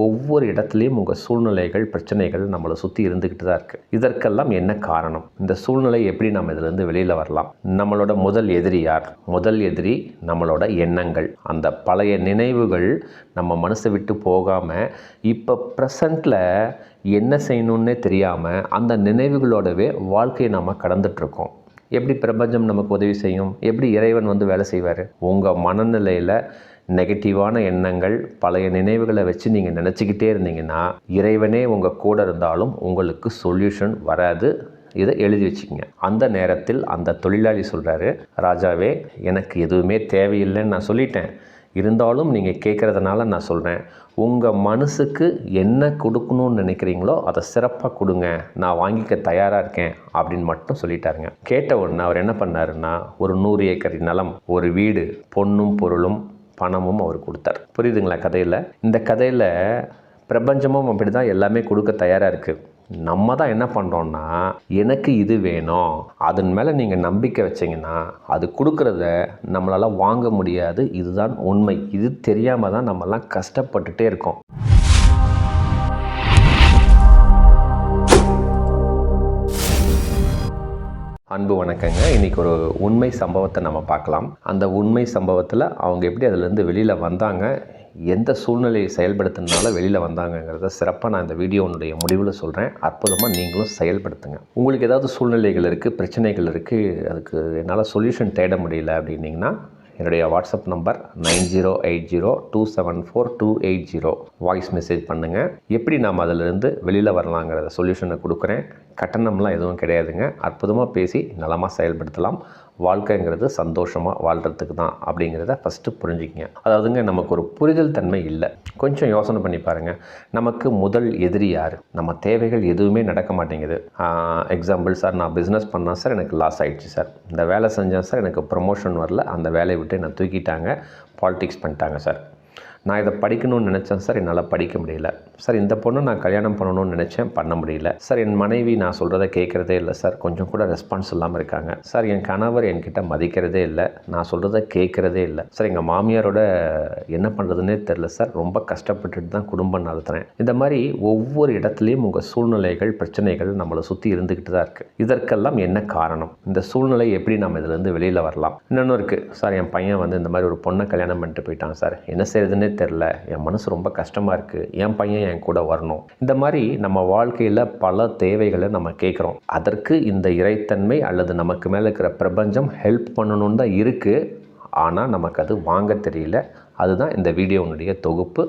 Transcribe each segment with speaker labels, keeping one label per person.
Speaker 1: ஒவ்வொரு இடத்துலையும் உங்கள் சூழ்நிலைகள், பிரச்சனைகள் நம்மளை சுற்றி இருந்துக்கிட்டு தான் இருக்குது. இதற்கெல்லாம் என்ன காரணம்? இந்த சூழ்நிலை எப்படி நம்ம இதிலேருந்து வெளியில் வரலாம்? நம்மளோட முதல் எதிரி யார்? முதல் எதிரி நம்மளோட எண்ணங்கள். அந்த பழைய நினைவுகள் நம்ம மனசை விட்டு போகாமல் இப்போ ப்ரெசண்ட்டில் என்ன செய்யணுன்னே தெரியாமல் அந்த நினைவுகளோடவே வாழ்க்கையை நம்ம கடந்துட்டுருக்கோம். எப்படி பிரபஞ்சம் நமக்கு உதவி செய்யும்? எப்படி இறைவன் வந்து வேலை செய்வார்? உங்கள் மனநிலையில் நெகட்டிவான எண்ணங்கள், பழைய நினைவுகளை வச்சு நீங்கள் நினச்சிக்கிட்டே இருந்தீங்கன்னா இறைவனே உங்கள் கூட இருந்தாலும் உங்களுக்கு சொல்யூஷன் வராது. இதை எழுதி வச்சுக்கோங்க. அந்த நேரத்தில் அந்த தொழிலாளி சொல்கிறாரு, ராஜாவே எனக்கு எதுவுமே தேவையில்லைன்னு நான் சொல்லிட்டேன், இருந்தாலும் நீங்கள் கேட்குறதுனால நான் சொல்கிறேன், உங்கள் மனசுக்கு என்ன கொடுக்கணும்னு நினைக்கிறீங்களோ அதை சிறப்பாக கொடுங்க, நான் வாங்கிக்க தயாராக இருக்கேன் அப்படின்னு மட்டும் சொல்லிட்டாருங்க. கேட்ட உடனே அவர் என்ன பண்ணாருன்னா, ஒரு 100 ஏக்கர் நிலம், ஒரு வீடு, பொன்னும் பொருளும் பணமும் அவர் கொடுத்தார். புரியுதுங்களா கதையில்? இந்த கதையில் பிரபஞ்சமும் அப்படி தான் எல்லாமே கொடுக்க தயாராக இருக்குது. நம்ம தான் என்ன பண்ணுறோன்னா, எனக்கு இது வேணும், அதன் மேலே நீங்கள் நம்பிக்கை வச்சிங்கன்னா அது கொடுக்குறத நம்மளால் வாங்க முடியாது. இதுதான் உண்மை. இது தெரியாமல் தான் நம்மலாம் கஷ்டப்பட்டுட்டே இருக்கோம். அன்பு வணக்கங்க. இன்றைக்கி ஒரு உண்மை சம்பவத்தை நம்ம பார்க்கலாம். அந்த உண்மை சம்பவத்தில் அவங்க எப்படி அதிலேருந்து வெளியில் வந்தாங்க, எந்த சூழ்நிலையை செயல்படுத்தினால வெளியில் வந்தாங்கங்கிறத சிறப்பாக நான் இந்த வீடியோனுடைய முடிவில் சொல்கிறேன். அற்புதமாக நீங்களும் செயல்படுத்துங்க. உங்களுக்கு ஏதாவது சூழ்நிலைகள் இருக்குது, பிரச்சனைகள் இருக்குது, அதுக்கு என்னால் சொல்யூஷன் தேட முடியல அப்படின்னிங்கன்னா என்னுடைய வாட்ஸ்அப் நம்பர் 9080274280 வாய்ஸ் மெசேஜ் பண்ணுங்கள். எப்படி நாம் அதிலிருந்து வெளியில் வரலாங்கிறத சொல்யூஷனை கொடுக்குறேன். கட்டணம்லாம் எதுவும் கிடையாதுங்க. அற்புதமாக பேசி நலமாக செயல்படுத்தலாம். வாழ்க்கைங்கிறது சந்தோஷமாக வாழ்கிறதுக்கு தான் அப்படிங்கிறத ஃபஸ்ட்டு புரிஞ்சுக்கிங்க. அதாவதுங்க, நமக்கு ஒரு புரிதல் தன்மை இல்லை. கொஞ்சம் யோசனை பண்ணி பாருங்கள். நமக்கு முதல் எதிரி யார்? நம்ம தேவைகள் எதுவுமே நடக்க மாட்டேங்குது. எக்ஸாம்பிள், சார் நான் பிஸ்னஸ் பண்ணேன் சார், எனக்கு லாஸ் ஆகிடுச்சு சார். இந்த வேலை செஞ்சேன் சார், எனக்கு ப்ரமோஷன் வரல, அந்த வேலையை விட்டு என்னை தூக்கிட்டாங்க, பாலிடிக்ஸ் பண்ணிட்டாங்க சார். நான் இதை படிக்கணும்னு நினச்சேன் சார், என்னால் படிக்க முடியல சார். இந்த பொண்ணு நான் கல்யாணம் பண்ணணும்னு நினச்சேன், பண்ண முடியல சார். என் மனைவி நான் சொல்கிறத கேட்குறதே இல்லை சார், கொஞ்சம் கூட ரெஸ்பான்ஸ் இல்லாமல் இருக்காங்க சார். என் கணவர் என்கிட்ட மதிக்கிறதே இல்லை, நான் சொல்கிறத கேட்குறதே இல்லை சார். எங்கள் மாமியாரோட என்ன பண்ணுறதுன்னே தெரில சார், ரொம்ப கஷ்டப்பட்டுட்டு தான் குடும்பம் நடத்துகிறேன். இந்த மாதிரி ஒவ்வொரு இடத்துலையும் உங்கள் சூழ்நிலைகள், பிரச்சனைகள் நம்மளை சுற்றி இருந்துக்கிட்டு தான் இருக்குது. இதற்கெல்லாம் என்ன காரணம்? இந்த சூழ்நிலை எப்படி நம்ம இதிலேருந்து வெளியில் வரலாம்? இன்னொன்று இருக்குது சார், என் பையன் வந்து இந்த மாதிரி ஒரு பொண்ணை கல்யாணம் பண்ணிட்டு போயிட்டான் சார், என்ன செய்யறதுன்னே தெரில, என் மனசு ரொம்ப கஷ்டமாக இருக்குது, என் பையன் என் கூட வரணும். இந்த மாதிரி நம்ம வாழ்க்கையில் பல தேவைகளை நம்ம கேட்குறோம். அதற்கு இந்த இறைத்தன்மை அல்லது நமக்கு மேலே இருக்கிற பிரபஞ்சம் ஹெல்ப் பண்ணணுன்னு தான் இருக்குது. ஆனால் நமக்கு அது வாங்க தெரியல. அதுதான் இந்த வீடியோனுடைய தொகுப்பு.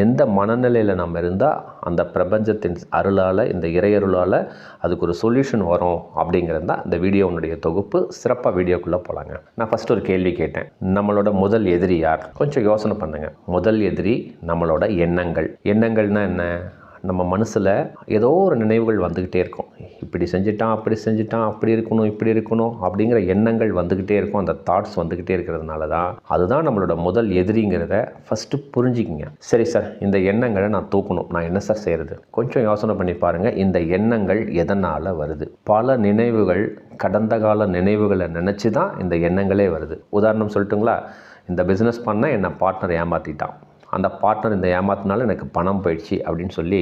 Speaker 1: எந்த மனநிலையில் நம்ம இருந்தால் அந்த பிரபஞ்சத்தின் அருளால், இந்த இறையருளால் அதுக்கு ஒரு சொல்யூஷன் வரும் அப்படிங்கிறது தான் இந்த வீடியோனுடைய தொகுப்பு. சிறப்பாக வீடியோக்குள்ளே போகலாங்க. நான் ஃபஸ்ட்டு ஒரு கேள்வி கேட்டேன், நம்மளோட முதல் எதிரி யார்? கொஞ்சம் யோசனை பண்ணுங்கள். முதல் எதிரி நம்மளோட எண்ணங்கள். எண்ணங்கள்னால் என்ன? நம்ம மனசில் ஏதோ ஒரு நினைவுகள் வந்துக்கிட்டே இருக்கும். இப்படி செஞ்சிட்டான், அப்படி செஞ்சிட்டான், அப்படி இருக்கணும், இப்படி இருக்கணும் அப்படிங்கிற எண்ணங்கள் வந்துக்கிட்டே இருக்கும். அந்த தாட்ஸ் வந்துக்கிட்டே இருக்கிறதுனால தான் அதுதான் நம்மளோட முதல் எதிரிங்கிறத ஃபஸ்ட்டு புரிஞ்சுக்கிங்க. சரி சார், இந்த எண்ணங்களை நான் தூக்கணும், நான் என்ன சார் செய்கிறது? கொஞ்சம் யோசனை பண்ணி பாருங்கள். இந்த எண்ணங்கள் எதனால் வருது? பல நினைவுகள், கடந்த கால நினைவுகளை நினச்சி தான் இந்த எண்ணங்களே வருது. உதாரணம் சொல்லட்டுங்களா? இந்த பிஸ்னஸ் பண்ண என்னை பார்ட்னர் ஏமாற்றிட்டான், அந்த பார்ட்னர் இந்த ஏமாத்தினால எனக்கு பணம் போயிடுச்சு அப்படின்னு சொல்லி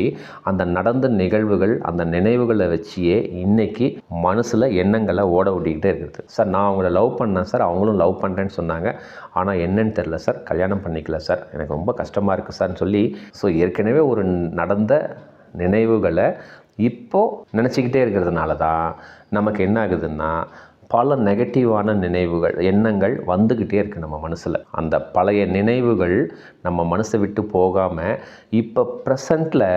Speaker 1: அந்த நடந்த நிகழ்வுகள், அந்த நினைவுகளை வச்சியே இன்றைக்கி மனசில் எண்ணங்களை ஓட விட்டிக்கிட்டே இருக்குது. சார் நான் அவங்கள லவ் பண்ணேன் சார், அவங்களும் லவ் பண்ணுறேன்னு சொன்னாங்க, ஆனால் என்னன்னு தெரில சார், கல்யாணம் பண்ணிக்கல சார், எனக்கு ரொம்ப கஷ்டமாக இருக்குது சார்னு சொல்லி ஏற்கனவே ஒரு நடந்த நினைவுகளை இப்போது நினச்சிக்கிட்டே இருக்கிறதுனால தான் நமக்கு என்ன ஆகுதுன்னா பல நெகட்டிவான நினைவுகள், எண்ணங்கள் வந்துக்கிட்டே இருக்குது நம்ம மனசில். அந்த பழைய நினைவுகள் நம்ம மனசை விட்டு போகாமல் இப்போ ப்ரெசண்ட்டில்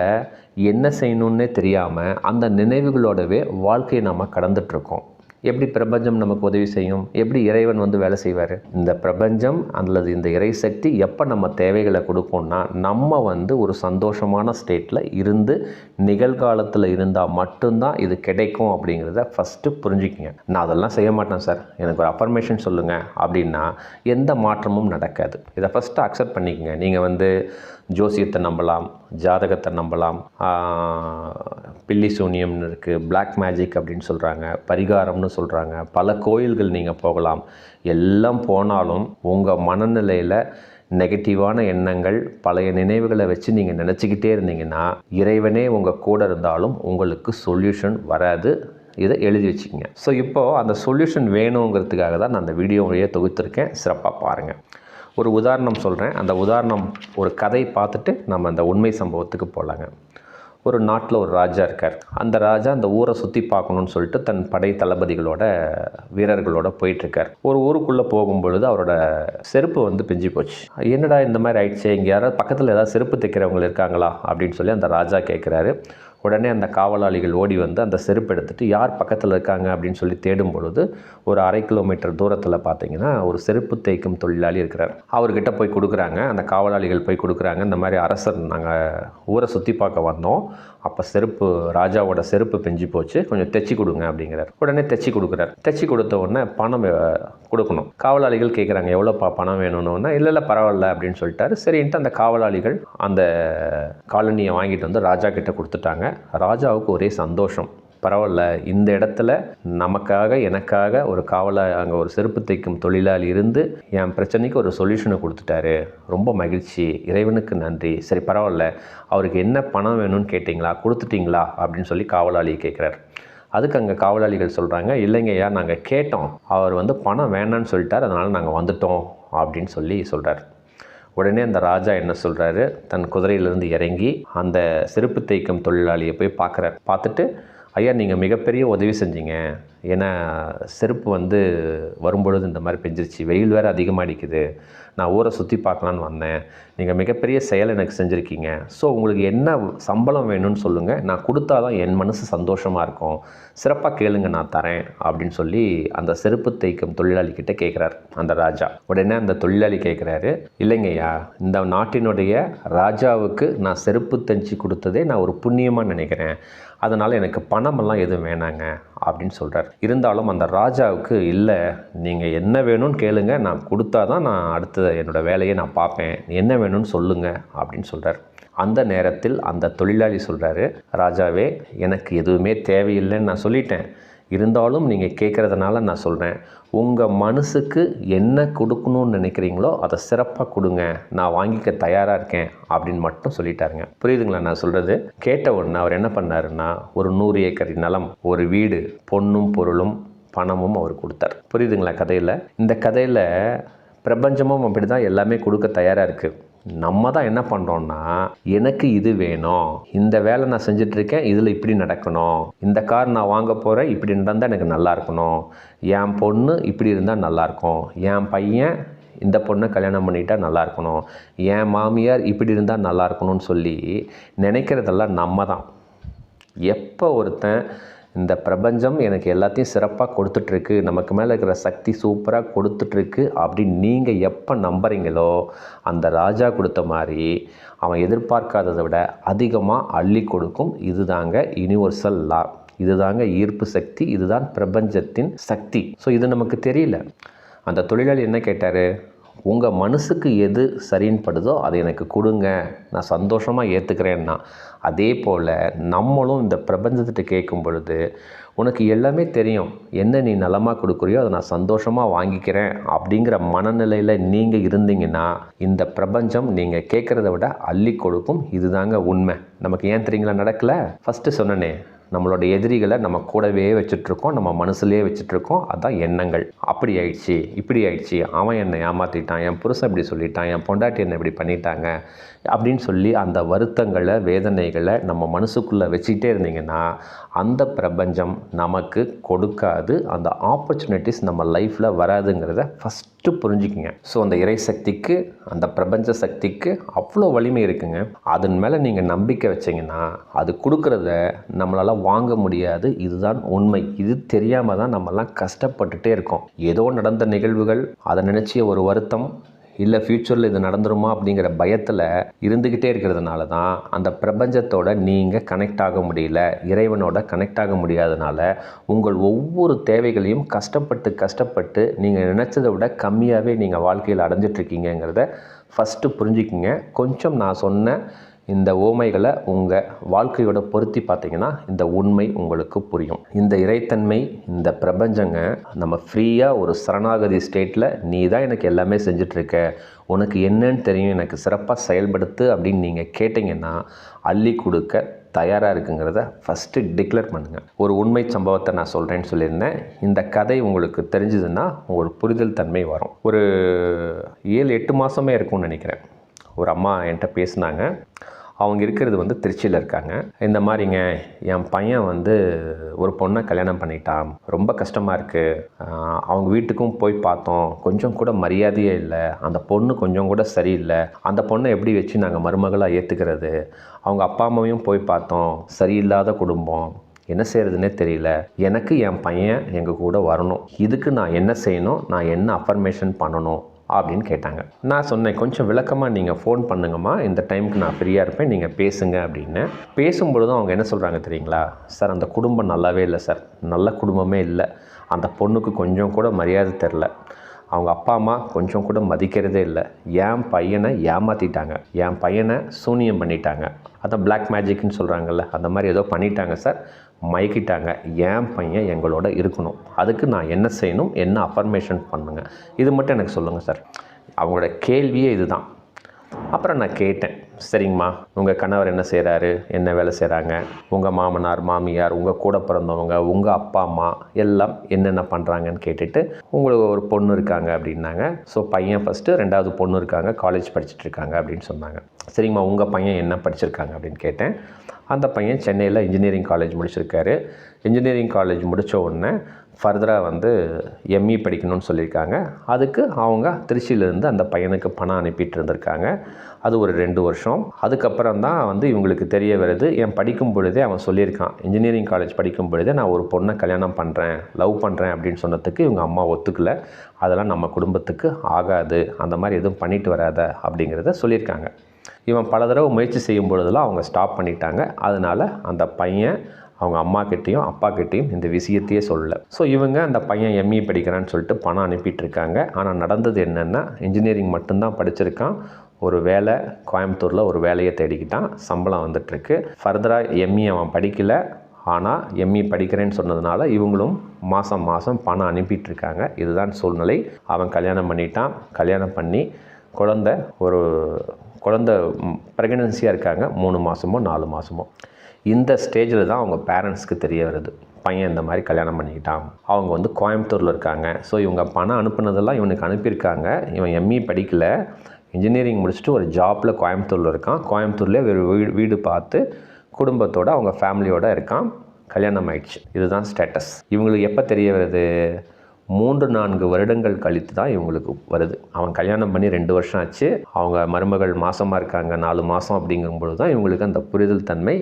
Speaker 1: என்ன செய்யணுன்னே தெரியாமல் அந்த நினைவுகளோடவே வாழ்க்கையை நம்ம கடந்துட்டுருக்கோம். எப்படி பிரபஞ்சம் நமக்கு உதவி செய்யும்? எப்படி இறைவன் வந்து வேலை செய்வார்? இந்த பிரபஞ்சம் அல்லது இந்த இறை சக்தி எப்போ நம்ம தேவைகளை கொடுப்போம்னா, நம்ம வந்து ஒரு சந்தோஷமான ஸ்டேட்டில் இருந்து நிகழ்காலத்தில் இருந்தால் மட்டும்தான் இது கிடைக்கும் அப்படிங்கிறத ஃபஸ்ட்டு புரிஞ்சுக்கிங்க. நான் அதெல்லாம் செய்ய மாட்டேன் சார், எனக்கு ஒரு அஃபர்மேஷன் சொல்லுங்கள் அப்படின்னா எந்த மாற்றமும் நடக்காது. இதை ஃபஸ்ட்டு அக்செப்ட் பண்ணிக்கங்க. நீங்கள் வந்து ஜோசியத்தை நம்பலாம், ஜாதகத்தை நம்பலாம், பில்லி சூனியம்னு இருக்குது, பிளாக் மேஜிக் அப்படின்னு சொல்கிறாங்க, பரிகாரம்னு சொல்கிறாங்க, பல கோயில்கள் நீங்கள் போகலாம். எல்லாம் போனாலும் உங்கள் மனநிலையில் நெகட்டிவான எண்ணங்கள், பழைய நினைவுகளை வச்சு நீங்கள் நினச்சிக்கிட்டே இருந்தீங்கன்னா இறைவனே உங்கள் கூட இருந்தாலும் உங்களுக்கு சொல்யூஷன் வராது. இதை எழுதி வச்சுக்கோங்க. ஸோ இப்போது அந்த சொல்யூஷன் வேணுங்கிறதுக்காக தான் நான் அந்த வீடியோவையே தொகுத்திருக்கேன். சிறப்பாக பாருங்கள். ஒரு உதாரணம் சொல்கிறேன். அந்த உதாரணம் ஒரு கதை பார்த்துட்டு நம்ம அந்த உண்மை சம்பவத்துக்கு போகலாங்க. ஒரு நாட்டில் ஒரு ராஜா இருக்கார். அந்த ராஜா அந்த ஊரை சுற்றி பார்க்கணுன்னு சொல்லிட்டு தன் படை தளபதிகளோட வீரர்களோட போயிட்டுருக்கார். ஒரு ஊருக்குள்ளே போகும்பொழுது அவரோட செருப்பு பிஞ்சு போச்சு. என்னடா இந்த மாதிரி ஆயிடுச்சு, இங்கே யாராவது பக்கத்தில் ஏதாவது செருப்பு தைக்கிறவங்க இருக்காங்களா அப்படின்னு சொல்லி அந்த ராஜா கேட்குறாரு. உடனே அந்த காவலாளிகள் ஓடி வந்து அந்த செருப்பு எடுத்துகிட்டு யார் பக்கத்தில் இருக்காங்க அப்படின்னு சொல்லி தேடும் பொழுது ஒரு 1/2 கிலோமீட்டர் தூரத்தில் பார்த்தீங்கன்னா ஒரு செருப்பு தேய்க்கும் தொழிலாளி இருக்கிறார். அவர்கிட்ட போய் கொடுக்குறாங்க. அந்த காவலாளிகள் போய் கொடுக்குறாங்க. இந்த மாதிரி அரசர், நாங்கள் ஊரை சுற்றி பார்க்க வந்தோம், அப்போ ராஜாவோட செருப்பு பிஞ்சு போச்சு, கொஞ்சம் தைச்சி கொடுங்க அப்படிங்கிறார். உடனே தைச்சி கொடுக்குறார். தைச்சி கொடுத்த உடனே பணம் கொடுக்கணும். காவலாளிகள் கேட்குறாங்க, எவ்வளோப்பா பணம் வேணும்னு. இல்லை பரவாயில்ல அப்படின்னு சொல்லிட்டாரு. சரின்ட்டு அந்த காவலாளிகள் அந்த காலனியை வாங்கிட்டு வந்து ராஜா கிட்ட கொடுத்துட்டாங்க. ராஜாவுக்கு ஒரே சந்தோஷம். பரவாயில்ல, இந்த இடத்துல எனக்காக ஒரு அங்கே ஒரு செருப்பு தைக்கும் தொழிலாளி இருந்து என் பிரச்சனைக்கு ஒரு சொல்யூஷனை கொடுத்துட்டாரு, ரொம்ப மகிழ்ச்சி, இறைவனுக்கு நன்றி. சரி பரவாயில்ல, அவருக்கு என்ன பணம் வேணும்னு கேட்டிங்களா, கொடுத்துட்டிங்களா அப்படின்னு சொல்லி காவலாளி கேட்குறாரு. அதுக்கு அங்கே காவலாளிகள் சொல்கிறாங்க, இல்லைங்கய்யா, நாங்கள் கேட்டோம், அவர் பணம் வேணான்னு சொல்லிட்டார், அதனால் நாங்கள் வந்துட்டோம் அப்படின்னு சொல்கிறார். உடனே அந்த ராஜா என்ன சொல்கிறாரு, தன் குதிரையிலிருந்து இறங்கி அந்த செருப்பு தேய்க்கும் தொழிலாளியை போய் பார்க்குறார். பார்த்துட்டு, ஐயா, நீங்கள் மிகப்பெரிய உதவி செஞ்சீங்க. ஏன்னா செருப்பு வரும்பொழுது இந்த மாதிரி பெஞ்சிருச்சு, வெயில் வேறு அதிகமாக அடிக்குது, நான் ஊரை சுற்றி பார்க்கலான்னு வந்தேன், நீங்கள் மிகப்பெரிய செயல் எனக்கு செஞ்சுருக்கீங்க. ஸோ உங்களுக்கு என்ன சம்பளம் வேணும்னு சொல்லுங்கள், நான் கொடுத்தா தான் என் மனசு சந்தோஷமாக இருக்கும், சிறப்பாக கேளுங்க, நான் தரேன் அப்படின்னு சொல்லி அந்த செருப்பு தேய்க்கும் தொழிலாளிக்கிட்ட கேட்குறார் அந்த ராஜா. உடனே அந்த தொழிலாளி கேட்குறாரு, இல்லைங்கய்யா, இந்த நாட்டினுடைய ராஜாவுக்கு நான் செருப்பு தைச்சி கொடுத்ததே நான் ஒரு புண்ணியமாக நினைக்கிறேன், அதனால் எனக்கு பணமெல்லாம் எதுவும் வேணாங்க அப்படின்னு சொல்கிறார். இருந்தாலும் அந்த ராஜாவுக்கு, இல்லை, நீங்கள் என்ன வேணும்னு கேளுங்க, நான் கொடுத்தா தான் நான் அடுத்த என்னோடய வேலையை நான் பார்ப்பேன், என்ன வேணும்னு சொல்லுங்கள் அப்படின்னு சொல்கிறார். அந்த நேரத்தில் அந்த தொழிலாளி சொல்கிறாரு, ராஜாவே, எனக்கு எதுவுமே தேவையில்லைன்னு நான் சொல்லிட்டேன், இருந்தாலும் நீங்கள் கேட்குறதுனால நான் சொல்கிறேன், உங்கள் மனசுக்கு என்ன கொடுக்கணும்னு நினைக்கிறீங்களோ அதை சிறப்பாக கொடுங்க, நான் வாங்கிக்க தயாராக இருக்கேன் அப்படின்னு மட்டும் சொல்லிட்டாருங்க. புரியுதுங்களா நான் சொல்கிறது? கேட்ட உடனே அவர் என்ன பண்ணாருன்னா, ஒரு 100 ஏக்கர் நிலம், ஒரு வீடு, பொன்னும் பொருளும் பணமும் அவர் கொடுத்தார். புரியுதுங்களா கதையில்? இந்த கதையில் பிரபஞ்சமும் அப்படி தான் எல்லாமே கொடுக்க தயாராக இருக்குது. நம்ம தான் என்ன பண்ணுறோன்னா, எனக்கு இது வேணும், இந்த வேலை நான் செஞ்சிட்ருக்கேன், இதில் இப்படி நடக்கணும், இந்த கார் நான் வாங்க போகிறேன், இப்படி இருந்தால் எனக்கு நல்லா இருக்கணும், என் பொண்ணு இப்படி இருந்தால் நல்லாயிருக்கும், என் பையன் இந்த பொண்ணை கல்யாணம் பண்ணிட்டா நல்லா இருக்கணும், என் மாமியார் இப்படி இருந்தால் நல்லா இருக்கணும்னு சொல்லி நினைக்கிறதெல்லாம் நம்ம தான். எப்போ ஒருத்தன் இந்த பிரபஞ்சம் எனக்கு எல்லாத்தையும் சிறப்பாக கொடுத்துட்ருக்கு, நமக்கு மேலே இருக்கிற சக்தி சூப்பராக கொடுத்துட்ருக்கு அப்படின்னு நீங்கள் எப்போ நம்புறீங்களோ, அந்த ராஜா கொடுத்த மாதிரி அவன் எதிர்பார்க்காததை விட அதிகமாக அள்ளி கொடுக்கும். இதுதாங்க யூனிவர்சல் லா, இதுதாங்க ஈர்ப்பு சக்தி, இதுதான் பிரபஞ்சத்தின் சக்தி. ஸோ இது நமக்கு தெரியல. அந்த தொழிலாளி என்ன கேட்டார், உங்கள் மனசுக்கு எது சரின்னு படுதோ அதை எனக்கு கொடுங்க, நான் சந்தோஷமாக ஏற்றுக்கிறேன்னா. அதே போல் நம்மளும் இந்த பிரபஞ்சத்திட்ட கேட்கும் பொழுது, உனக்கு எல்லாமே தெரியும், என்ன நீ நலமாக கொடுக்குறியோ அதை நான் சந்தோஷமாக வாங்கிக்கிறேன் அப்படிங்கிற மனநிலையில் நீங்கள் இருந்தீங்கன்னா, இந்த பிரபஞ்சம் நீங்கள் கேட்குறத விட அள்ளி கொடுக்கும். இதுதாங்க உண்மை. நமக்கு ஏன் தெரியுங்களா நடக்கலை? ஃபஸ்ட்டு சொன்னனே, நம்மளோட எதிரிகளை நம்ம கூடவே வச்சுட்ருக்கோம், நம்ம மனசுலேயே வச்சுட்ருக்கோம். அதுதான் எண்ணங்கள். அப்படி ஆயிடுச்சு, இப்படி ஆயிடுச்சு, அவன் என்னை ஏமாற்றிட்டான், என் புருஷன் இப்படி சொல்லிட்டான், என் பொண்டாட்டி என்னை இப்படி பண்ணிட்டாங்க அப்படின்னு சொல்லி அந்த வருத்தங்களை, வேதனைகளை நம்ம மனசுக்குள்ளே வச்சுக்கிட்டே இருந்தீங்கன்னா அந்த பிரபஞ்சம் நமக்கு கொடுக்காது, அந்த ஆப்பர்ச்சுனிட்டிஸ் நம்ம லைஃப்பில் வராதுங்கிறத ஃபஸ்ட்டு புரிஞ்சுக்குங்க. ஸோ அந்த இறை சக்திக்கு, அந்த பிரபஞ்ச சக்திக்கு அவ்வளோ வலிமை இருக்குங்க. அதன் மேலே நீங்கள் நம்பிக்கை வச்சிங்கன்னா அது கொடுக்குறத நம்மளால் வாங்க முடியாது. இதுதான் உண்மை. இது தெரியாமல் தான் நம்மலாம் கஷ்டப்பட்டுட்டே இருக்கோம். ஏதோ நடந்த நிகழ்வுகள், அதை நினச்சி ஒரு வருத்தம், இல்லை ஃப்யூச்சரில் இது நடந்துருமா அப்படிங்கிற பயத்தில் இருந்துக்கிட்டே இருக்கிறதுனால தான் அந்த பிரபஞ்சத்தோட நீங்கள் கனெக்ட் ஆக முடியல, இறைவனோட கனெக்ட் ஆக முடியாதனால உங்கள் ஒவ்வொரு தேவைகளையும் கஷ்டப்பட்டு நீங்கள் நினச்சதை விட கம்மியாகவே நீங்கள் வாழ்க்கையில் அடைஞ்சிட்ருக்கீங்கிறத ஃபஸ்ட்டு புரிஞ்சுக்கிங்க. கொஞ்சம் நான் சொன்ன இந்த ஓமைகளை உங்கள் வாழ்க்கையோட பொருத்தி பார்த்தீங்கன்னா இந்த உண்மை உங்களுக்கு புரியும். இந்த இறைத்தன்மை, இந்த பிரபஞ்சங்க நம்ம ஃப்ரீயாக ஒரு சரணாகதி ஸ்டேட்டில் நீ தான் எனக்கு எல்லாமே செஞ்சிட்ருக்க, உனக்கு என்னன்னு தெரியும், எனக்கு சிறப்பாக செயல்படுத்து அப்படின்னு நீங்கள் கேட்டிங்கன்னா அள்ளி கொடுக்க தயாராக இருக்குங்கிறத ஃபஸ்ட்டு டிக்ளேர் பண்ணுங்கள். ஒரு உண்மை சம்பவத்தை நான் சொல்கிறேன்னு சொல்லியிருந்தேன். இந்த கதை உங்களுக்கு தெரிஞ்சதுன்னா உங்களுக்கு புரிதல் தன்மை வரும். ஒரு 7-8 மாதமே இருக்கும்னு நினைக்கிறேன். ஒரு அம்மா என்கிட்ட பேசினாங்க. அவங்க இருக்கிறது வந்து திருச்சியில் இருக்காங்க. இந்த மாதிரிங்க, என் பையன் வந்து ஒரு பொண்ணை கல்யாணம் பண்ணிட்டான், ரொம்ப கஷ்டமாக இருக்குது, அவங்க வீட்டுக்கும் போய் பார்த்தோம், கொஞ்சம் கூட மரியாதையே இல்லை, அந்த பொண்ணு கொஞ்சம் கூட சரியில்லை, அந்த பொண்ணை எப்படி வச்சு நாங்கள் மருமகளாக ஏற்றுக்கிறது, அவங்க அப்பா அம்மாவையும் போய் பார்த்தோம், சரியில்லாத குடும்பம், என்ன செய்கிறதுனே தெரியல, எனக்கு என் பையன் எங்கள் கூட வரணும், இதுக்கு நான் என்ன செய்யணும், நான் என்ன அஃபர்மேஷன் பண்ணணும் அப்படின்னு கேட்டாங்க. நான் சொன்னேன், கொஞ்சம் விளக்கமாக நீங்கள் ஃபோன் பண்ணுங்கம்மா, இந்த டைமுக்கு நான் ஃப்ரீயாக இருப்பேன், நீங்கள் பேசுங்க அப்படின்னு. பேசும்பொழுதும் அவங்க என்ன சொல்கிறாங்க தெரியுங்களா, சார் அந்த குடும்பம் நல்லாவே இல்லை சார், நல்ல குடும்பமே இல்லை, அந்த பொண்ணுக்கு கொஞ்சம் கூட மரியாதை தெரில, அவங்க அப்பா அம்மா கொஞ்சம் கூட மதிக்கிறதே இல்லை, என் பையனை ஏமாற்றிட்டாங்க, என் பையனை சூனியம் பண்ணிட்டாங்க, அதான் பிளாக் மேஜிக்னு சொல்கிறாங்கல்ல, அந்த மாதிரி ஏதோ பண்ணிட்டாங்க சார், மயக்கிட்டாங்க, என் பையன் எங்களோட இருக்கணும், அதுக்கு நான் என்ன செய்யணும், என்ன அஃபர்மேஷன் பண்ணுங்க, இது மட்டும் எனக்கு சொல்லுங்கள் சார். அவங்களோட கேள்வியே இதுதான். அப்புறம் நான் கேட்டேன், சரிங்கம்மா உங்கள் கணவர் என்ன செய்கிறாரு, என்ன வேலை செய்கிறாங்க, உங்கள் மாமனார் மாமியார், உங்கள் கூட பிறந்தவங்க, உங்கள் அப்பா அம்மா எல்லாம் என்னென்ன பண்ணுறாங்கன்னு கேட்டுட்டு, உங்களுக்கு ஒரு பொண்ணு இருக்காங்க அப்படின்னாங்க. ஸோ பையன் ஃபஸ்ட்டு, 2வது பொண்ணு இருக்காங்க, காலேஜ் படிச்சுட்டு இருக்காங்க அப்படின்னு சொன்னாங்க. சரிங்கம்மா உங்கள் பையன் என்ன படிச்சிருக்காங்க அப்படின்னு கேட்டேன். அந்த பையன் சென்னையில் இன்ஜினியரிங் காலேஜ் முடிச்சிருக்காரு. இன்ஜினியரிங் காலேஜ் முடித்த உடனே ஃபர்தராக வந்து எம்இ படிக்கணும்னு சொல்லியிருக்காங்க. அதுக்கு அவங்க திருச்சியிலேருந்து அந்த பையனுக்கு பணம் அனுப்பிட்டு இருந்திருக்காங்க. அது ஒரு 2 வருஷம். அதுக்கப்புறம் தான் வந்து இவங்களுக்கு தெரிய வருது, என் படிக்கும் பொழுதே அவன் சொல்லியிருக்கான், இன்ஜினியரிங் காலேஜ் படிக்கும் பொழுதே நான் ஒரு பொண்ணை கல்யாணம் பண்ணுறேன், லவ் பண்ணுறேன் அப்படின்னு சொன்னதுக்கு இவங்க அம்மா ஒத்துக்கலை, அதெல்லாம் நம்ம குடும்பத்துக்கு ஆகாது, அந்த மாதிரி எதுவும் பண்ணிட்டு வராத அப்படிங்கிறத சொல்லியிருக்காங்க. இவன் பல தடவை முயற்சி செய்யும் பொழுதெல்லாம் அவங்க ஸ்டாப் பண்ணிட்டாங்க. அதனால் அந்த பையன் அவங்க அம்மாக்கிட்டேயும் அப்பாக்கிட்டேயும் இந்த விஷயத்தையே சொல்லலை. ஸோ இவங்க அந்த பையன் எம்இ படிக்கிறான்னு சொல்லிட்டு பணம் அனுப்பிட்டுருக்காங்க. ஆனால் நடந்தது என்னென்னா, இன்ஜினியரிங் மட்டும்தான் படிச்சிருக்கான், ஒரு வேலை கோயம்புத்தூரில் ஒரு வேலையை தேடிக்கிட்டான், சம்பளம் வந்துட்டுருக்கு. ஃபர்தராக எம்இ அவன் படிக்கலை, ஆனால் எம்இ படிக்கிறேன்னு சொன்னதுனால இவங்களும் மாதம் மாதம் பணம் அனுப்பிட்டுருக்காங்க. இதுதான் சூழ்நிலை. அவன் கல்யாணம் பண்ணிட்டான். கல்யாணம் பண்ணி குழந்தை ப்ரெக்னன்சியாக இருக்காங்க, 3 மாதமோ 4 மாதமோ. இந்த ஸ்டேஜில் தான் அவங்க பேரண்ட்ஸ்க்கு தெரிய வருது, பையன் இந்த மாதிரி கல்யாணம் பண்ணிக்கிட்டான். அவங்க வந்து கோயம்புத்தூரில் இருக்காங்க. ஸோ இவங்க பணம் அனுப்புனதெல்லாம் இவனுக்கு அனுப்பியிருக்காங்க. இவன் எம்இ படிக்கல, இன்ஜினியரிங் முடிச்சுட்டு ஒரு ஜாப்பில் கோயம்புத்தூரில் இருக்கான். கோயம்புத்தூர்லேயே ஒரு வீடு பார்த்து குடும்பத்தோடு அவங்க ஃபேமிலியோடு இருக்கான். கல்யாணம் ஆயிடுச்சு. இதுதான் ஸ்டேட்டஸ். இவங்களுக்கு எப்போ தெரிய வருது, 3-4 வருடங்கள் கழித்து தான் இவங்களுக்கு வருது. அவன் கல்யாணம் பண்ணி 2 வருஷம் ஆச்சு. அவங்க மருமகள் மாசமாக இருக்காங்க, 4 மாதம் அப்படிங்கும்பொழுது தான் இவங்களுக்கு அந்த புரிதல் தன்மை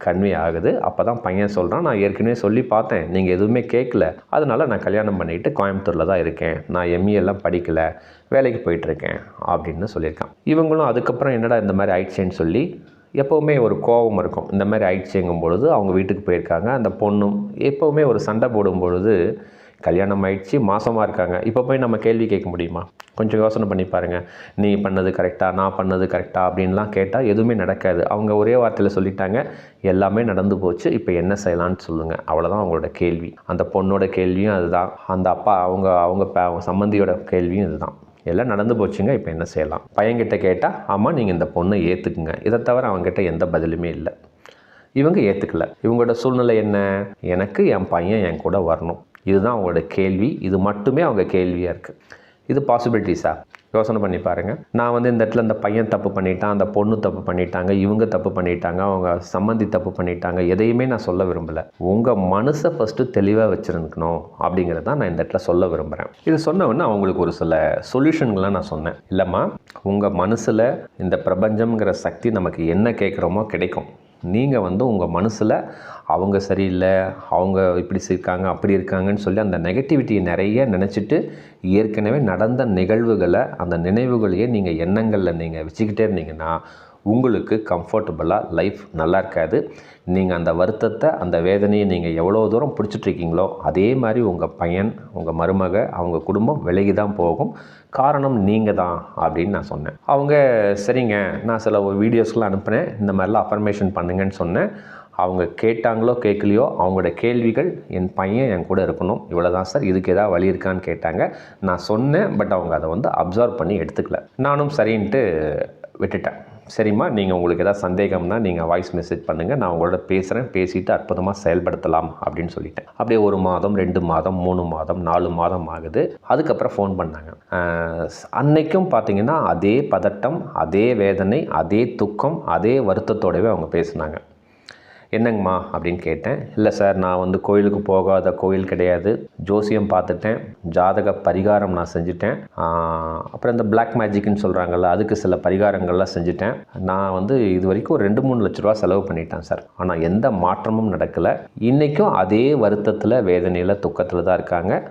Speaker 1: கன்வே ஆகுது. அப்போ தான் பையன் சொல்கிறான், நான் ஏற்கனவே சொல்லி பார்த்தேன், நீங்கள் எதுவுமே கேட்கல, அதனால் நான் கல்யாணம் பண்ணிவிட்டு கோயம்புத்தூரில் தான் இருக்கேன், நான் எம்இ எல்லாம் படிக்கலை, வேலைக்கு போயிட்டுருக்கேன் அப்படின்னு சொல்லியிருக்கான். இவங்களும் அதுக்கப்புறம் என்னடா இந்த மாதிரி ஆயிடுச்சேன்னு சொல்லி எப்போவுமே ஒரு கோபம் இருக்கும். இந்த மாதிரி ஆயிடுச்சுங்கும் பொழுது அவங்க வீட்டுக்கு போயிருக்காங்க. அந்த பொண்ணும் எப்போவுமே ஒரு சண்டை போடும் பொழுது, கல்யாணம் ஆயிடுச்சு, மாசமாக இருக்காங்க, இப்போ போய் நம்ம கேள்வி கேட்க முடியுமா? கொஞ்சம் யோசனை பண்ணி பாருங்கள். நீ பண்ணது கரெக்டாக, நான் பண்ணது கரெக்டாக அப்படின்லாம் கேட்டால் எதுவுமே நடக்காது. அவங்க ஒரே வார்த்தையில் சொல்லிட்டாங்க, எல்லாமே நடந்து போச்சு, இப்போ என்ன செய்யலான்னு சொல்லுங்கள், அவ்வளோதான் அவங்களோட கேள்வி. அந்த பொண்ணோட கேள்வியும் அதுதான், அந்த அப்பா அவங்க சம்மந்தியோட கேள்வியும் இதுதான். எல்லாம் நடந்து போச்சுங்க, இப்போ என்ன செய்யலாம்? பையன்கிட்ட கேட்டால், ஆமாம் நீங்கள் இந்த பொண்ணை ஏற்றுக்குங்க, இதை தவிர அவங்ககிட்ட எந்த பதிலுமே இல்லை. இவங்க ஏற்றுக்கல. இவங்களோட சூழ்நிலை என்ன, எனக்கு என் பையன் என் கூட வரணும், இதுதான் அவங்களோட கேள்வி. இது மட்டுமே அவங்க கேள்வியாக இருக்குது. இது பாசிபிலிட்டிஸா? யோசனை பண்ணி பாருங்கள். நான் வந்து இந்த இடத்துல இந்த பையன் தப்பு பண்ணிட்டான், அந்த பொண்ணு தப்பு பண்ணிட்டாங்க, இவங்க தப்பு பண்ணிட்டாங்க, அவங்க சம்மந்தி தப்பு பண்ணிட்டாங்க, எதையுமே நான் சொல்ல விரும்பலை. உங்கள் மனசை ஃபஸ்ட்டு தெளிவாக வச்சுருக்கணும் அப்படிங்கிறத நான் இந்த இடத்துல சொல்ல விரும்புகிறேன். இது சொன்ன உடனே அவங்களுக்கு ஒரு சில சொல்யூஷன்கள்லாம் நான் சொன்னேன். இல்லைம்மா, உங்கள் மனசில் இந்த பிரபஞ்சம்ங்கிற சக்தி நமக்கு என்ன கேட்குறோமோ கிடைக்கும். நீங்கள் வந்து உங்கள் மனசில் அவங்க சரியில்லை, அவங்க இப்படி இருக்காங்க அப்படி இருக்காங்கன்னு சொல்லி அந்த நெகட்டிவிட்டியை நிறைய நினச்சிட்டு ஏற்கனவே நடந்த நிகழ்வுகளை, அந்த நினைவுகளையே நீங்கள் எண்ணங்களில் நீங்கள் வச்சுக்கிட்டே இருந்தீங்கன்னா உங்களுக்கு கம்ஃபர்டபுளாக லைஃப் நல்லா இருக்காது. நீங்கள் அந்த வருத்தத்தை, அந்த வேதனையை நீங்கள் எவ்வளோ தூரம் பிடிச்சிட்ருக்கீங்களோ அதே மாதிரி உங்கள் பையன், உங்கள் மருமக, அவங்க குடும்பம் விலகி தான் போகும். காரணம் நீங்கள் தான் அப்படின்னு நான் சொன்னேன். அவங்க சரிங்க, நான் சில வீடியோஸ்லாம் அனுப்புனேன், இந்த மாதிரிலாம் அஃபர்மேஷன் பண்ணுங்கன்னு சொன்னேன். அவங்க கேட்டாங்களோ கேட்கலையோ அவங்களோட கேள்விகள், என் பையன் என் கூட இருக்கணும், இவ்வளோ தான் சார், இதுக்கு ஏதாவது வழி இருக்கான்னு கேட்டாங்க. நான் சொன்னேன், பட் அவங்க அதை அப்சர்வ் பண்ணி எடுத்துக்கல. நானும் சரின்ட்டு விட்டுட்டேன். சரிம்மா, நீங்கள் உங்களுக்கு எதாவது சந்தேகம்னா நீங்கள் வாய்ஸ் மெசேஜ் பண்ணுங்கள், நான் உங்களோட பேசுகிறேன், பேசிவிட்டு அற்புதமாக செயல்படுத்தலாம் அப்படின்னு சொல்லிட்டேன். அப்படியே 1 மாதம், 2 மாதம், 3 மாதம், 4 மாதம் ஆகுது. அதுக்கப்புறம் ஃபோன் பண்ணாங்க. அன்னைக்கும் பார்த்திங்கன்னா அதே பதட்டம், அதே வேதனை, அதே துக்கம், அதே வருத்தத்தோடவே அவங்க பேசினாங்க. என்னங்கம்மா அப்படின்னு கேட்டேன். இல்லை சார், நான் கோயிலுக்கு போகாத கோயில் கிடையாது, ஜோசியம் பார்த்துட்டேன், ஜாதக பரிகாரம் நான் செஞ்சுட்டேன், அப்புறம் இந்த பிளாக் மேஜிக்னு சொல்கிறாங்கல்ல, அதுக்கு சில பரிகாரங்கள்லாம் செஞ்சுட்டேன். நான் இது வரைக்கும் ஒரு 2-3 லட்ச ரூபா செலவு பண்ணிட்டேன் சார், ஆனால் எந்த மாற்றமும் நடக்கலை. இன்றைக்கும் அதே வருத்தத்தில், வேதனையில், துக்கத்தில் தான் இருக்காங்க.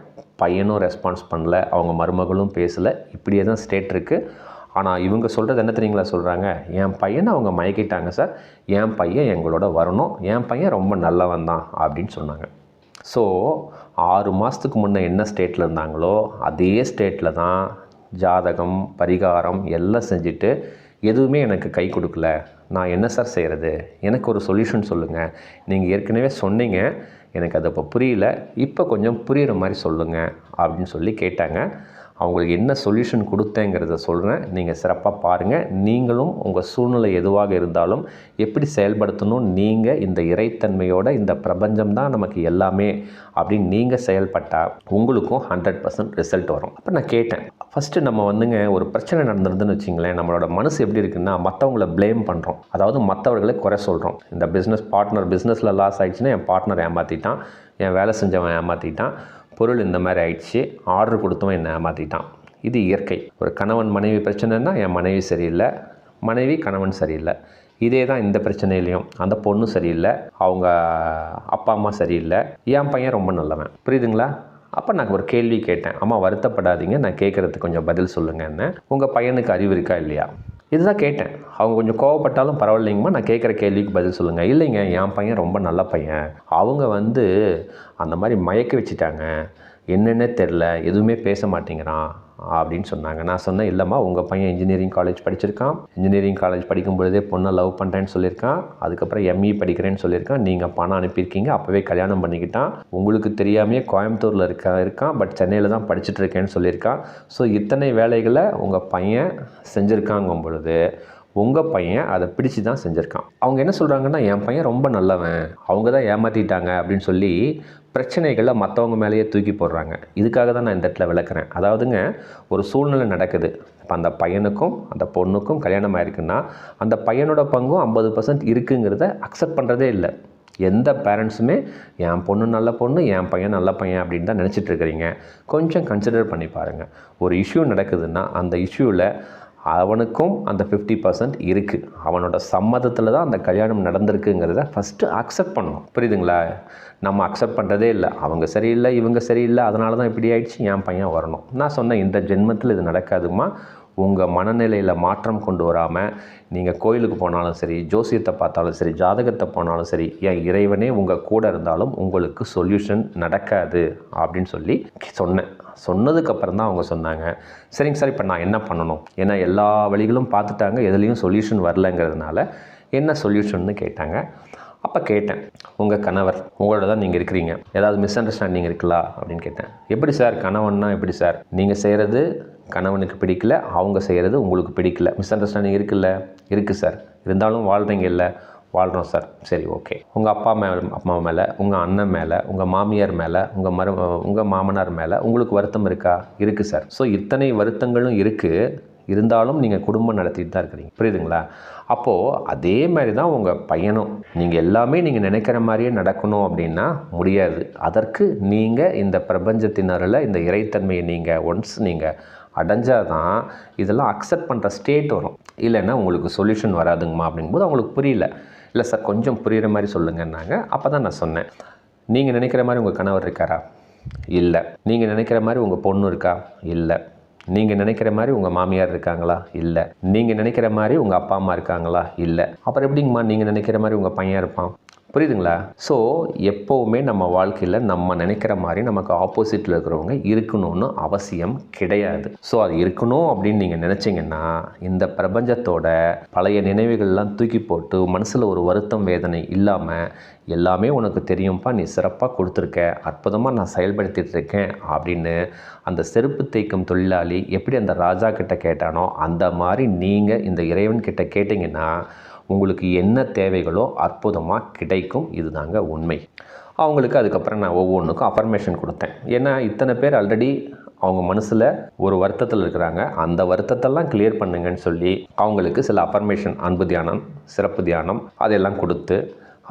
Speaker 1: பையனும் ரெஸ்பான்ஸ் பண்ணல, அவங்க மருமகளும் பேசலை. இப்படியே தான் ஸ்டேட் இருக்குது. ஆனால் இவங்க சொல்கிறது என்ன தெரியுங்களா சொல்கிறாங்க, என் பையனை அவங்க மயக்கிட்டாங்க சார், என் பையன் எங்களோட வரணும், என் பையன் ரொம்ப நல்லவன் தான் அப்படின்னு சொன்னாங்க. ஸோ 6 மாதத்துக்கு முன்னே என்ன ஸ்டேட்டில் இருந்தாங்களோ அதே ஸ்டேட்டில் தான் ஜாதகம், பரிகாரம் எல்லாம் செஞ்சுட்டு எதுவுமே எனக்கு கை கொடுக்கல. நான் என்ன சார் செய்கிறது, எனக்கு ஒரு சொல்யூஷன் சொல்லுங்கள். நீங்கள் ஏற்கனவே சொன்னீங்க, எனக்கு அது இப்போ புரியல, இப்போ கொஞ்சம் புரிகிற மாதிரி சொல்லுங்கள் அப்படின்னு சொல்லி கேட்டாங்க. அவங்களுக்கு என்ன சொல்யூஷன் கொடுத்தேங்கிறத சொல்கிறேன், நீங்கள் சிறப்பாக பாருங்கள். நீங்களும் உங்கள் சூழ்நிலை எதுவாக இருந்தாலும் எப்படி செயல்படுத்தணும், நீங்கள் இந்த இறைத்தன்மையோட இந்த பிரபஞ்சம் தான் நமக்கு எல்லாமே அப்படின்னு நீங்கள் செயல்பட்டால் உங்களுக்கும் 100% ரிசல்ட் வரும். அப்போ நான் கேட்டேன், ஃபஸ்ட்டு நம்ம ஒரு பிரச்சனை நடந்துருதுன்னு வச்சிங்களேன், நம்மளோட மனசு எப்படி இருக்குன்னா மற்றவங்கள ப்ளேம் பண்ணுறோம், அதாவது மற்றவர்களை குறை சொல்கிறோம். இந்த பிஸ்னஸில் லாஸ் ஆகிடுச்சுன்னா என் பார்ட்னர் ஏமாற்றிட்டான், என் வேலை செஞ்சவன் ஏமாற்றிட்டான், பொருள் இந்த மாதிரி ஆயிடுச்சு, ஆர்டர் கொடுத்தவன் என்னை ஏமாற்றிட்டான். இது இயற்கை. ஒரு கணவன் மனைவி பிரச்சனைன்னா என் மனைவி சரியில்லை, மனைவி கணவன் சரியில்லை. இதே தான் இந்த பிரச்சனையிலையும், அந்த பொண்ணு சரியில்லை, அவங்க அப்பா அம்மா சரியில்லை, என் பையன் ரொம்ப நல்லவன். புரியுதுங்களா? அப்போ நான் ஒரு கேள்வி கேட்டேன், அம்மா வருத்தப்படாதீங்க, நான் கேட்குறதுக்கு கொஞ்சம் பதில் சொல்லுங்கன்னு. உங்கள் பையனுக்கு அறிவு இருக்கா இல்லையா, இதுதான் கேட்டேன். அவங்க கொஞ்சம் கோவப்பட்டாலும் பரவாயில்லைங்கம்மா, நான் கேட்குற கேள்விக்கு பதில் சொல்லுங்கள். இல்லைங்க, என் பையன் ரொம்ப நல்ல பையன், அவங்க அந்த மாதிரி மயக்க வச்சுட்டாங்க, என்னென்னே தெரில, எதுவுமே பேச மாட்டேங்கிறான் அப்படின்னு சொன்னாங்க. நான் சொன்னேன், இல்லைம்மா, உங்கள் பையன் இன்ஜினியரிங் காலேஜ் படிச்சிருக்கான், இன்ஜினியரிங் காலேஜ் படிக்கும் பொழுதே பொண்ணை லவ் பண்ணுறேன்னு சொல்லியிருக்கான், அதுக்கப்புறம் எம்இ படிக்கிறேன்னு சொல்லியிருக்கான், நீங்கள் பணம் அனுப்பியிருக்கீங்க, அப்போவே கல்யாணம் பண்ணிக்கிட்டான், உங்களுக்கு தெரியாமையே கோயம்புத்தூரில் இருக்கான், பட் சென்னையில் தான் படிச்சுட்டு இருக்கேன்னு சொல்லியிருக்கான். ஸோ இத்தனை வேலைகளை உங்கள் பையன் செஞ்சுருக்காங்கும் பொழுது உங்கள் பையன் அதை பிடிச்சி தான் செஞ்சுருக்கான். அவங்க என்ன சொல்கிறாங்கன்னா, என் பையன் ரொம்ப நல்லவன், அவங்க தான் ஏமாற்றிட்டாங்க அப்படின்னு சொல்லி பிரச்சனைகளை மற்றவங்க மேலேயே தூக்கி போடுறாங்க. இதுக்காக தான் நான் இந்த இடத்துல விளக்குறேன். அதாவதுங்க, ஒரு சூழ்நிலை நடக்குது, இப்போ அந்த பையனுக்கும் அந்த பொண்ணுக்கும் கல்யாணம் ஆயிருக்குன்னா அந்த பையனோட பங்கும் 50% இருக்குங்கிறத அக்செப்ட் பண்ணுறதே இல்லை. எந்த பேரண்ட்ஸுமே என் பொண்ணு நல்ல பொண்ணு, என் பையன் நல்ல பையன் அப்படின்னு தான் நினச்சிட்டு இருக்கிறீங்க. கொஞ்சம் கன்சிடர் பண்ணி பாருங்கள். ஒரு இஷ்யூ நடக்குதுன்னா அந்த இஷ்யூவில் அவனுக்கும் அந்த 50% இருக்குது, அவனோட சம்மதத்தில் தான் அந்த கல்யாணம் நடந்திருக்குங்கிறத ஃபஸ்ட்டு அக்செப்ட் பண்ணணும். புரியுதுங்களா? நம்ம அக்செப்ட் பண்ணுறதே இல்லை, அவங்க சரியில்லை, இவங்க சரியில்லை, அதனால தான் இப்படி ஆயிடுச்சு, என் பையன் வரணும். நான் சொன்னேன், இந்த ஜென்மத்தில் இது நடக்காதுமா. உங்கள் மனநிலையில் மாற்றம் கொண்டு வராமல் நீங்கள் கோயிலுக்கு போனாலும் சரி, ஜோசியத்தை பார்த்தாலும் சரி, ஜாதகத்தை போனாலும் சரி, என் இறைவனே உங்கள் கூட இருந்தாலும் உங்களுக்கு சொல்யூஷன் நடக்காது அப்படின்னு சொல்லி சொன்னேன். சொன்னதுக்கப்புறம் தான் அவங்க சொன்னாங்க, சரிங்க சார், இப்போ நான் என்ன பண்ணணும், ஏன்னா எல்லா வழிகளும் பார்த்துட்டாங்க, எதுலேயும் சொல்யூஷன் வரலங்கிறதுனால என்ன சொல்யூஷன்னு கேட்டாங்க. அப்போ கேட்டேன், உங்கள் கணவர் உங்களோட தான் நீங்கள் இருக்கிறீங்க, ஏதாவது மிஸ் அண்டர்ஸ்டாண்டிங் இருக்குல்ல அப்படின்னு கேட்டேன். எப்படி சார், கணவன்னா எப்படி சார், நீங்கள் செய்கிறது கணவனுக்கு பிடிக்கல, அவங்க செய்கிறது உங்களுக்கு பிடிக்கல, மிஸ் அண்டர்ஸ்டாண்டிங் இருக்குல்ல? இருக்குது சார், இருந்தாலும் வாழ்கிறீங்க இல்லை? வாழ்கிறோம் சார். சரி, ஓகே. உங்கள் அம்மா மேலே, உங்கள் அண்ணன் மேலே, உங்கள் மாமியார் மேலே, உங்கள் மாமனார் மேலே உங்களுக்கு வருத்தம் இருக்கா? இருக்குது சார். ஸோ இத்தனை வருத்தங்களும் இருக்குது, இருந்தாலும் நீங்கள் குடும்பம் நடத்திட்டு தான் இருக்கிறீங்க. புரியுதுங்களா? அப்போது அதே மாதிரி தான் உங்கள் பையனும். நீங்கள் எல்லாமே நீங்கள் நினைக்கிற மாதிரியே நடக்கணும் அப்படின்னா முடியாது. அதற்கு நீங்கள் இந்த பிரபஞ்சத்தினரில் இந்த இறைத்தன்மையை நீங்கள் ஒன்ஸ் நீங்கள் அடைஞ்சால் தான் இதெல்லாம் அக்செப்ட் பண்ணுற ஸ்டேட் வரும். இல்லைன்னா உங்களுக்கு சொல்யூஷன் வராதுங்கம்மா அப்படிங்கும்போது அவங்களுக்கு புரியல. இல்லை சார், கொஞ்சம் புரிகிற மாதிரி சொல்லுங்கன்னாங்க. அப்போ தான் நான் சொன்னேன், நீங்கள் நினைக்கிற மாதிரி உங்கள் கணவர் இருக்காரா? இல்லை. நீங்கள் நினைக்கிற மாதிரி உங்கள் பொண்ணு இருக்கா? இல்லை. நீங்கள் நினைக்கிற மாதிரி உங்கள் மாமியார் இருக்காங்களா? இல்லை. நீங்கள் நினைக்கிற மாதிரி உங்கள் அப்பா அம்மா இருக்காங்களா? இல்லை. அப்புறம் எப்படிங்கம்மா நீங்கள் நினைக்கிற மாதிரி உங்கள் பையன் இருப்பான்? புரியுதுங்களா? ஸோ எப்போவுமே நம்ம வாழ்க்கையில் நம்ம நினைக்கிற மாதிரி நமக்கு ஆப்போசிட்டில் இருக்கிறவங்க இருக்கணும்னு அவசியம் கிடையாது. ஸோ அது இருக்கணும் அப்படின்னு நீங்கள் நினச்சிங்கன்னா இந்த பிரபஞ்சத்தோட பழைய நினைவுகள்லாம் தூக்கி போட்டு மனசில் ஒரு வருத்தம் வேதனை இல்லாமல் எல்லாமே உனக்கு தெரியும்ப்பா, நீ சிறப்பாக கொடுத்துருக்க, அற்புதமாக நான் செயல்படுத்திகிட்டு இருக்கேன் அப்படின்னு அந்த செருப்பு தேய்க்கும் தொழிலாளி எப்படி அந்த ராஜா கிட்ட கேட்டானோ அந்த மாதிரி நீங்கள் இந்த இறைவன் கிட்ட கேட்டிங்கன்னா உங்களுக்கு என்ன தேவைகளோ அற்புதமாக கிடைக்கும். இதுதாங்க உண்மை. அவங்களுக்கு அதுக்கப்புறம் நான் ஒவ்வொன்றுக்கும் அஃபர்மேஷன் கொடுத்தேன். ஏன்னா இத்தனை பேர் ஆல்ரெடி அவங்க மனசில் ஒரு வருத்தத்தில் இருக்கிறாங்க. அந்த வருத்தத்தெல்லாம் கிளியர் பண்ணுங்கன்னு சொல்லி அவங்களுக்கு சில அஃபர்மேஷன், அன்பு தியானம், சிறப்பு தியானம் அதெல்லாம் கொடுத்து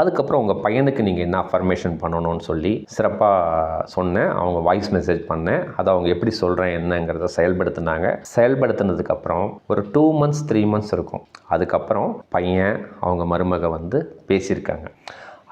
Speaker 1: அதுக்கப்புறம் உங்கள் பையனுக்கு நீங்கள் என்ன அஃபர்மேஷன் பண்ணணும்னு சொல்லி சிறப்பாக சொன்னேன். அவங்க வாய்ஸ் மெசேஜ் பண்ணேன். அதை அவங்க எப்படி சொல்கிறேன் என்னங்கிறத செயல்படுத்தினாங்க. செயல்படுத்தினதுக்கப்புறம் ஒரு 2 months 3 months இருக்கும். அதுக்கப்புறம் பையன் அவங்க மருமக வந்து பேசியிருக்காங்க.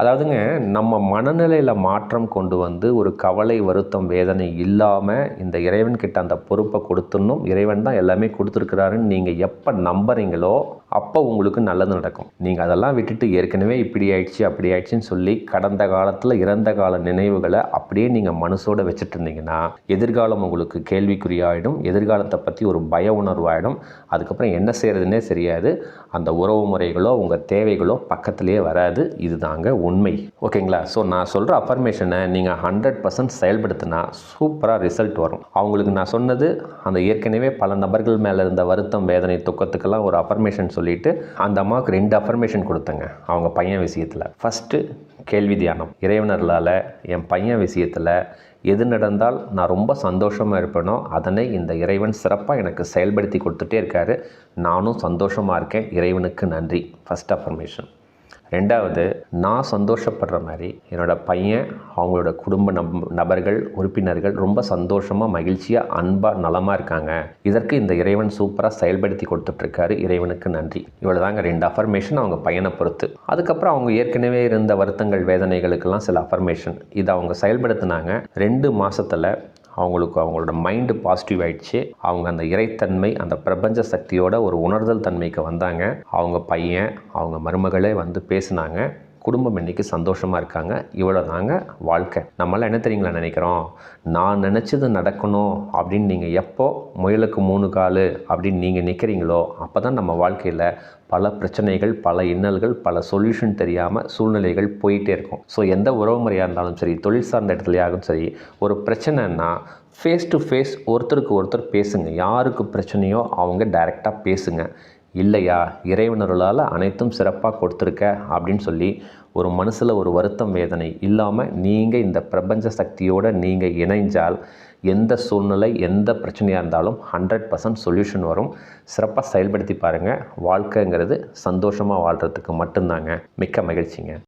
Speaker 1: அதாவதுங்க நம்ம மனநிலையில் மாற்றம் கொண்டு வந்து ஒரு கவலை வருத்தம் வேதனை இல்லாமல் இந்த இறைவன்கிட்ட அந்த பொறுப்பை கொடுத்துடணும். இறைவன் தான் எல்லாமே கொடுத்துருக்கிறாருன்னு நீங்கள் எப்போ நம்புறீங்களோ அப்போ உங்களுக்கு நல்லது நடக்கும். நீங்கள் அதெல்லாம் விட்டுட்டு ஏற்கனவே இப்படி ஆயிடுச்சு அப்படி ஆயிடுச்சுன்னு சொல்லி கடந்த காலத்தில் இறந்த கால நினைவுகளை அப்படியே நீங்கள் மனசோடு வச்சுட்டு இருந்தீங்கன்னா எதிர்காலம் உங்களுக்கு கேள்விக்குறியாயிடும். எதிர்காலத்தை பற்றி ஒரு பய உணர்வு ஆகிடும். அதுக்கப்புறம் என்ன செய்கிறதுனே தெரியாது. அந்த உறவு முறைகளோ உங்கள் தேவைகளோ பக்கத்திலே வராது. இதுதாங்க உண்மை. ஓகேங்களா? ஸோ நான் சொல்கிற அஃபர்மேஷனை நீங்கள் 100% செயல்படுத்தினா சூப்பராக ரிசல்ட் வரும். அவங்களுக்கு நான் சொன்னது அந்த ஏற்கனவே பல நபர்கள் மேலே இருந்த வருத்தம் வேதனை துக்கத்துக்கெல்லாம் ஒரு அஃபர்மேஷன் சொல்லிவிட்டு அந்த அம்மாவுக்கு 2 அஃபர்மேஷன் கொடுத்தேங்க அவங்க பையன் விஷயத்தில். ஃபஸ்ட்டு கேள்வி தியானம். இறைவனர்களால் என் பையன் விஷயத்தில் எது நடந்தால் நான் ரொம்ப சந்தோஷமாக இருப்பேனோ அதனை இந்த இறைவன் சிறப்பாக எனக்கு செயல்படுத்தி கொடுத்துட்டே இருக்காரு. நானும் சந்தோஷமாக இருக்கேன். இறைவனுக்கு நன்றி. First affirmation. 2வது, நான் சந்தோஷப்படுற மாதிரி என்னோடய பையன் அவங்களோட குடும்ப நபர்கள் உறுப்பினர்கள் ரொம்ப சந்தோஷமாக மகிழ்ச்சியாக அன்பாக நலமாக இருக்காங்க. இதற்கு இந்த இறைவன் சூப்பராக செயல்படுத்தி கொடுத்துட்ருக்காரு. இறைவனுக்கு நன்றி. இவ்வளோ தாங்க 2 அஃபர்மேஷன் அவங்க பையனை பொறுத்து. அதுக்கப்புறம் அவங்க ஏற்கனவே இருந்த வருத்தங்கள் வேதனைகளுக்கெல்லாம் சில அஃபர்மேஷன் இதை அவங்க செயல்படுத்தினாங்க. 2 மாதத்தில் அவங்களுக்கு அவங்களோட மைண்டு பாசிட்டிவ் ஆகிடுச்சு. அவங்க அந்த இறைத்தன்மை அந்த பிரபஞ்ச சக்தியோட ஒரு உணர்தல் தன்மைக்கு வந்தாங்க. அவங்க பையன் அவங்க மருமகளே வந்து பேசினாங்க. குடும்பம் இன்றைக்கி சந்தோஷமாக இருக்காங்க. இவ்வளோ தாங்க வாழ்க்கை. நம்மளாம் என்ன தெரியுங்களா நினைக்கிறோம், நான் நினச்சது நடக்கணும் அப்படின்னு நீங்கள் எப்போ முயலுக்கு 3 கால் அப்படின்னு நீங்கள் நிற்கிறீங்களோ அப்போ தான் நம்ம வாழ்க்கையில் பல பிரச்சனைகள் பல இன்னல்கள் பல சொல்யூஷன் தெரியாமல் சூழ்நிலைகள் போயிட்டே இருக்கும். ஸோ எந்த உறவு முறையாக இருந்தாலும் சரி, தொழில் சார்ந்த இடத்துலையாகவும் சரி, ஒரு பிரச்சனைன்னா ஃபேஸ் டு ஃபேஸ் ஒருத்தருக்கு ஒருத்தர் பேசுங்க. யாருக்கு பிரச்சனையோ அவங்க டைரெக்டாக பேசுங்க. இல்லையா இறைவனர்களால் அனைத்தும் சிறப்பாக கொடுத்துருக்க அப்படின்னு சொல்லி ஒரு மனசில் ஒரு வருத்தம் வேதனை இல்லாமல் நீங்கள் இந்த பிரபஞ்ச சக்தியோடு நீங்கள் இணைஞ்சால் எந்த சூழ்நிலை எந்த பிரச்சனையாக இருந்தாலும் 100% சொல்யூஷன் வரும். சிறப்பாக செயல்படுத்தி பாருங்கள். வாழ்க்கைங்கிறது சந்தோஷமாக வாழ்கிறதுக்கு மட்டும்தாங்க. மிக்க மகிழ்ச்சிங்க.